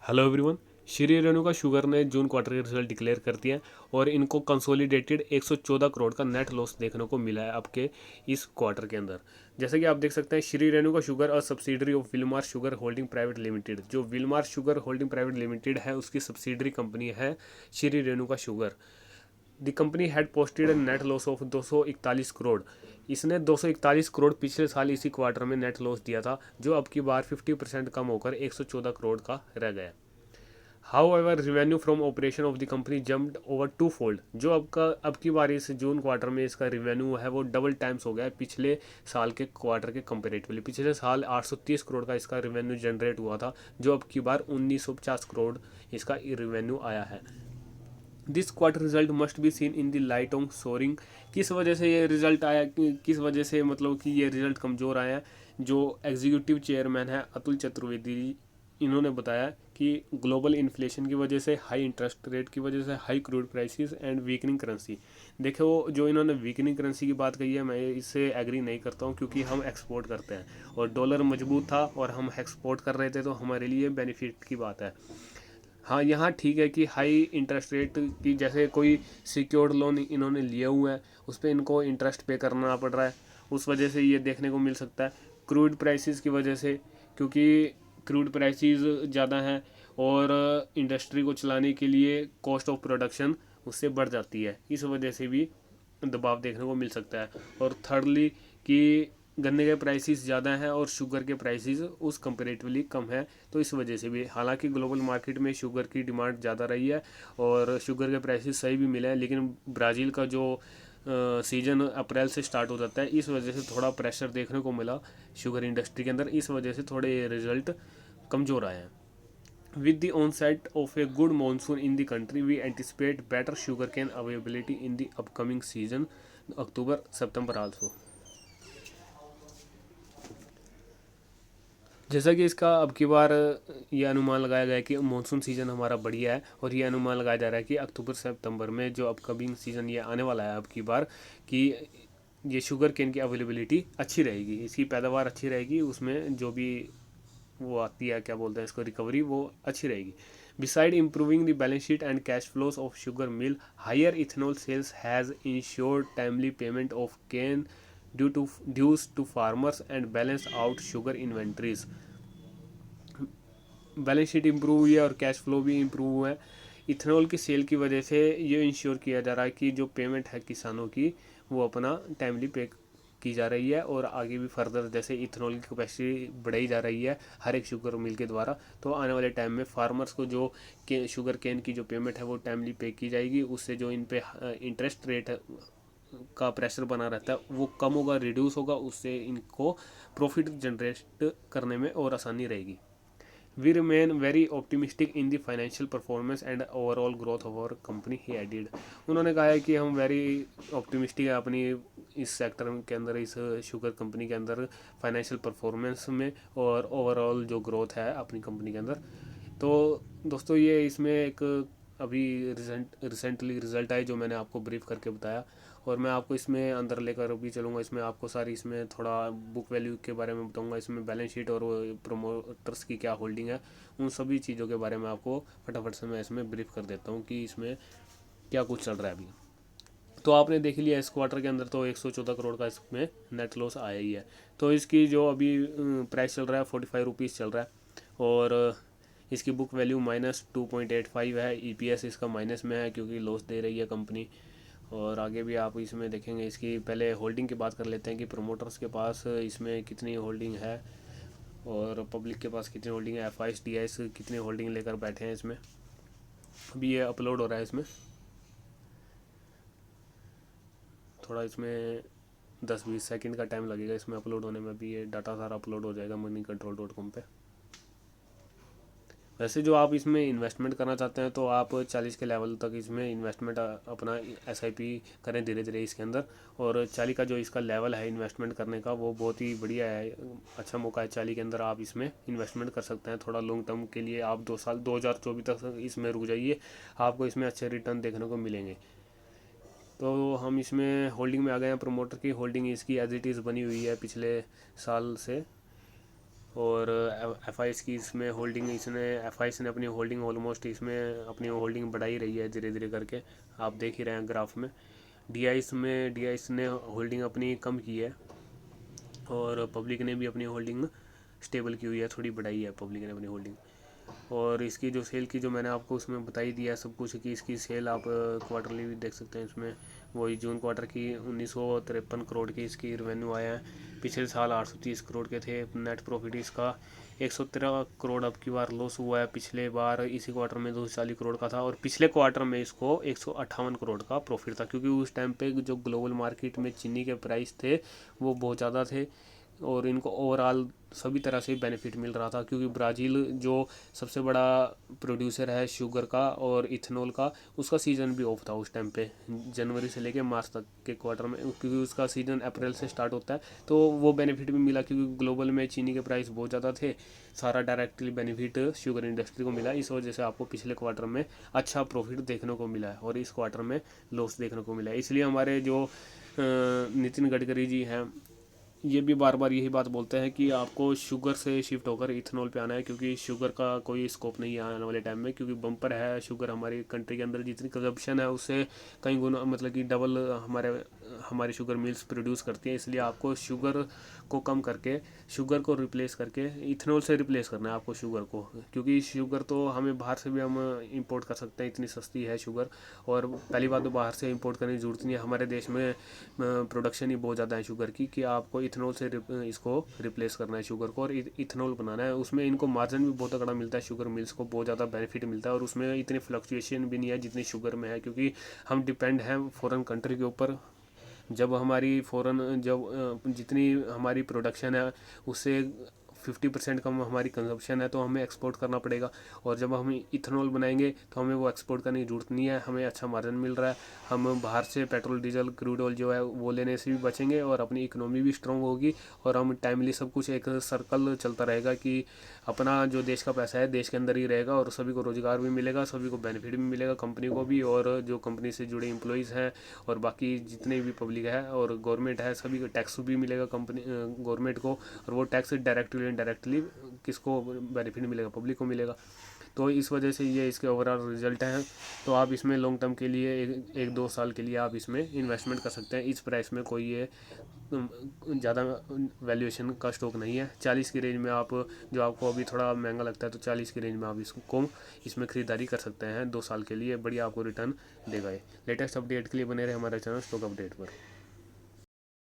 Hello everyone. Shri Renuka sugar ने जून quarter के result declare कर दिए हैं और इनको कंसोलिडेटेड 114 करोड़ का नेट लॉस देखने को मिला है आपके इस क्वार्टर के अंदर। जैसे कि आप देख सकते हैं, श्री रेणुका शुगर और subsidiary of Wilmar sugar holding private limited, जो Wilmar sugar holding private limited है उसकी सब्सिडरी कंपनी है Shri Renuka sugar. The company had posted net loss of 241 crore. इसने 241 करोड़ पिछले साल इसी क्वार्टर में नेट लॉस दिया था, जो अब की बार 50% कम होकर 114 करोड़ का रह गया। However, revenue from operation of the company jumped over twofold। जो अब की बार इस जून क्वार्टर में इसका रिवेन्यू है वो डबल टाइम्स हो गया है पिछले साल के क्वार्टर के कंपेरेटिवली। पिछले साल 830 करोड़ का इसका रिवेन्यू जनरेट हुआ था, जो अब की बार 1950 करोड़ इसका रिवेन्यू आया है। This quarter result must be seen in the light of soaring. किस वजह से ये रिजल्ट आया, किस वजह से मतलब कि ये रिजल्ट कमज़ोर आया। जो एग्जीक्यूटिव चेयरमैन है अतुल चतुर्वेदी, इन्होंने बताया कि ग्लोबल इन्फ्लेशन की वजह से, हाई इंटरेस्ट रेट की वजह से, high crude prices and weakening currency. देखो, जो इन्होंने वीकनिंग करेंसी की बात कही है, मैं इससे एग्री नहीं करता हूँ, क्योंकि हम एक्सपोर्ट करते हैं और डॉलर मजबूत था और हम एक्सपोर्ट कर रहे थे, तो हमारे लिए बेनिफिट की बात है। हाँ, यहाँ ठीक है कि हाई इंटरेस्ट रेट की, जैसे कोई सिक्योर्ड लोन इन्होंने लिए हुए हैं, उस पर इनको इंटरेस्ट पे करना पड़ रहा है, उस वजह से ये देखने को मिल सकता है। क्रूड प्राइसेस की वजह से, क्योंकि क्रूड प्राइसेस ज़्यादा हैं और इंडस्ट्री को चलाने के लिए कॉस्ट ऑफ प्रोडक्शन उससे बढ़ जाती है, इस वजह से भी दबाव देखने को मिल सकता है। और थर्डली कि गन्ने के प्राइसेस ज़्यादा हैं और शुगर के प्राइसेस उस कंपेरेटिवली कम है, तो इस वजह से भी, हालांकि ग्लोबल मार्केट में शुगर की डिमांड ज़्यादा रही है और शुगर के प्राइसेस सही भी मिले हैं, लेकिन ब्राज़ील का जो सीजन अप्रैल से स्टार्ट हो जाता है, इस वजह से थोड़ा प्रेशर देखने को मिला शुगर इंडस्ट्री के अंदर, इस वजह से थोड़े रिजल्ट कमज़ोर आए हैं। With the onset of a good monsoon in the country, we anticipate better sugarcane availability in the upcoming season, October September also। जैसा कि इसका अब की बार ये अनुमान लगाया गया है कि मानसून सीज़न हमारा बढ़िया है, और ये अनुमान लगाया जा रहा है कि अक्टूबर से सितंबर में जो अपकमिंग सीज़न ये आने वाला है अब की बार, कि ये शुगर केन की अवेलेबिलिटी अच्छी रहेगी, इसकी पैदावार अच्छी रहेगी, उसमें जो भी वो आती है, क्या बोलते हैं इसको, रिकवरी, वो अच्छी रहेगी। Beside improving the balance sheet and cash flows of sugar mill, higher ethanol sales has ensured timely payment of cane dues to farmers and balance out sugar inventories. Balance sheet improve हुई है और cash flow भी improve हुआ है। Ethanol की cell की वजह से ये इंश्योर किया जा रहा है कि जो पेमेंट है किसानों की, वो अपना टाइमली पे की जा रही है, और आगे भी फर्दर जैसे इथेनॉल की कैपेसिटी बढ़ाई जा रही है हर एक शुगर मिल के द्वारा, तो आने वाले टाइम में फार्मर्स को जो शुगर केन की जो पेमेंट है वो टाइमली पे की जाएगी। उससे जो इन पे इंटरेस्ट रेट है का प्रेशर बना रहता है वो कम होगा, रिड्यूस होगा, उससे इनको प्रॉफिट जनरेट करने में और आसानी रहेगी। We remain very optimistic in the financial performance and overall growth of our company, he added. उन्होंने कहा है कि हम वेरी ऑप्टिमिस्टिक है अपनी इस सेक्टर के अंदर, इस शुगर कंपनी के अंदर, फाइनेंशियल परफॉर्मेंस में और ओवरऑल जो ग्रोथ है अपनी कंपनी के अंदर। तो दोस्तों, ये इसमें एक अभी रिसेंटली रिजल्ट आए जो मैंने आपको ब्रीफ करके बताया, और मैं आपको इसमें अंदर लेकर भी चलूँगा। इसमें आपको सारी, इसमें थोड़ा बुक वैल्यू के बारे में बताऊँगा, इसमें बैलेंस शीट और प्रोमोटर्स की क्या होल्डिंग है, उन सभी चीज़ों के बारे में आपको फटाफट से मैं इसमें ब्रीफ कर देता हूँ कि इसमें क्या कुछ चल रहा है अभी। तो आपने देख लिया इस क्वार्टर के अंदर तो 114 करोड़ का इसमें नेट लॉस आया ही है। तो इसकी जो अभी प्राइस चल रहा है 45 रुपीज़ चल रहा है, और इसकी बुक वैल्यू -2.85 है। ईपीएस इसका माइनस में है क्योंकि लॉस दे रही है कंपनी। और आगे भी आप इसमें देखेंगे, इसकी पहले होल्डिंग की बात कर लेते हैं कि प्रोमोटर्स के पास इसमें कितनी होल्डिंग है और पब्लिक के पास कितनी होल्डिंग है, एफ आई डी एस कितनी होल्डिंग लेकर बैठे हैं इसमें। अभी ये अपलोड हो रहा है, इसमें थोड़ा इसमें 10-20 सेकंड का टाइम लगेगा इसमें अपलोड होने में। भी ये डाटा सारा अपलोड हो जाएगा moneycontrol.com पे। वैसे जो आप इसमें इन्वेस्टमेंट करना चाहते हैं तो आप 40 के लेवल तक इसमें इन्वेस्टमेंट अपना एसआईपी करें धीरे धीरे इसके अंदर। और 40 का जो इसका लेवल है इन्वेस्टमेंट करने का, वो बहुत ही बढ़िया है, अच्छा मौका है। 40 के अंदर आप इसमें इन्वेस्टमेंट कर सकते हैं थोड़ा लॉन्ग टर्म के लिए। आप 2 साल 2024 तक इसमें रुक जाइए, आपको इसमें अच्छे रिटर्न देखने को मिलेंगे। तो हम इसमें होल्डिंग में आ गए हैं। प्रोमोटर की होल्डिंग इसकी एज इट इज़ बनी हुई है पिछले साल से, और FIS की इसमें होल्डिंग, इसने FIS ने अपनी होल्डिंग ऑलमोस्ट इसमें अपनी होल्डिंग बढ़ाई रही है धीरे धीरे करके, आप देख ही रहे हैं ग्राफ में। DIS ने होल्डिंग अपनी कम की है और पब्लिक ने भी अपनी होल्डिंग स्टेबल की हुई है, थोड़ी बढ़ाई है पब्लिक ने अपनी होल्डिंग। और इसकी जो सेल की जो मैंने आपको उसमें बताई दिया सब कुछ कि इसकी सेल आप क्वार्टरली भी देख सकते हैं इसमें। वही जून क्वार्टर की 1953 करोड़ की इसकी रेवेन्यू आया है, पिछले साल 830 करोड़ के थे। नेट प्रॉफिट इसका 113 करोड़ अब की बार लॉस हुआ है, पिछले बार इसी क्वार्टर में 240 करोड़ का था, और पिछले क्वार्टर में इसको 158 करोड़ का प्रॉफिट था, क्योंकि उस टाइम पे जो ग्लोबल मार्केट में चीनी के प्राइस थे वो बहुत ज़्यादा थे और इनको ओवरऑल सभी तरह से बेनिफिट मिल रहा था, क्योंकि ब्राज़ील जो सबसे बड़ा प्रोड्यूसर है शुगर का और इथेनॉल का, उसका सीज़न भी ऑफ था उस टाइम पे, जनवरी से लेके मार्च तक के क्वार्टर में, क्योंकि उसका सीज़न अप्रैल से स्टार्ट होता है। तो वो बेनिफिट भी मिला, क्योंकि ग्लोबल में चीनी के प्राइस बहुत ज़्यादा थे, सारा डायरेक्टली बेनिफिट शुगर इंडस्ट्री को मिला। इस वजह से आपको पिछले क्वार्टर में अच्छा प्रॉफिट देखने को मिला है और इस क्वार्टर में लॉस देखने को मिला है। इसलिए हमारे जो नितिन गडकरी जी हैं ये भी बार बार यही बात बोलते हैं कि आपको शुगर से शिफ्ट होकर इथेनॉल पे आना है, क्योंकि शुगर का कोई स्कोप नहीं है आने वाले टाइम में, क्योंकि बम्पर है शुगर हमारी कंट्री के अंदर, जितनी कंजप्शन है उससे कई गुना मतलब कि डबल हमारी शुगर मिल्स प्रोड्यूस करती हैं। इसलिए आपको शुगर को कम करके, शुगर को रिप्लेस करके इथेनॉल से रिप्लेस करना है आपको शुगर को, क्योंकि शुगर तो हमें बाहर से भी हम इंपोर्ट कर सकते हैं, इतनी सस्ती है शुगर। और पहली बात तो बाहर से इंपोर्ट करने की ज़रूरत नहीं है, हमारे देश में प्रोडक्शन ही बहुत ज़्यादा है शुगर की, कि आपको इथेनॉल से इसको रिप्लेस करना है शुगर को और इथेनॉल बनाना है। उसमें इनको मार्जिन भी बहुत तगड़ा मिलता है, शुगर मिल्स को बहुत ज़्यादा बेनिफिट मिलता है और उसमें इतनी फ्लक्चुएशन भी नहीं है जितनी शुगर में है, क्योंकि हम डिपेंड हैं फॉरेन कंट्री के ऊपर। जब जितनी हमारी प्रोडक्शन है उससे 50% कम हमारी कंजप्शन है, तो हमें एक्सपोर्ट करना पड़ेगा। और जब हम इथेनॉल बनाएंगे तो हमें वो एक्सपोर्ट करने की ज़रूरत नहीं है, हमें अच्छा मार्जिन मिल रहा है। हम बाहर से पेट्रोल डीजल क्रूड ऑयल जो है वो लेने से भी बचेंगे और अपनी इकोनॉमी भी स्ट्रॉन्ग होगी और हम टाइमली सब कुछ एक सर्कल चलता रहेगा कि अपना जो देश का पैसा है देश के अंदर ही रहेगा और सभी को रोज़गार भी मिलेगा, सभी को बेनिफिट भी मिलेगा, कंपनी को भी और जो कंपनी से जुड़े एम्प्लॉयज़ हैं और बाकी जितने भी पब्लिक है और गवर्नमेंट है, सभी को टैक्स भी मिलेगा कंपनी गवर्नमेंट को, और वो टैक्स डायरेक्टली इनडायरेक्टली किसको बेनिफिट मिलेगा, पब्लिक को मिलेगा। तो इस वजह से ये इसके ओवरऑल रिजल्ट हैं। तो आप इसमें लॉन्ग टर्म के लिए एक दो साल के लिए आप इसमें इन्वेस्टमेंट कर सकते हैं। इस प्राइस में कोई ये ज़्यादा वैल्यूएशन का स्टॉक नहीं है। 40 की रेंज में आप, जो आपको अभी थोड़ा महंगा लगता है, तो 40 की रेंज में आप इसमें ख़रीदारी कर सकते हैं 2 साल के लिए, बढ़िया आपको रिटर्न देगा ये। लेटेस्ट अपडेट के लिए बने रहे हमारे चैनल स्टॉक अपडेट पर।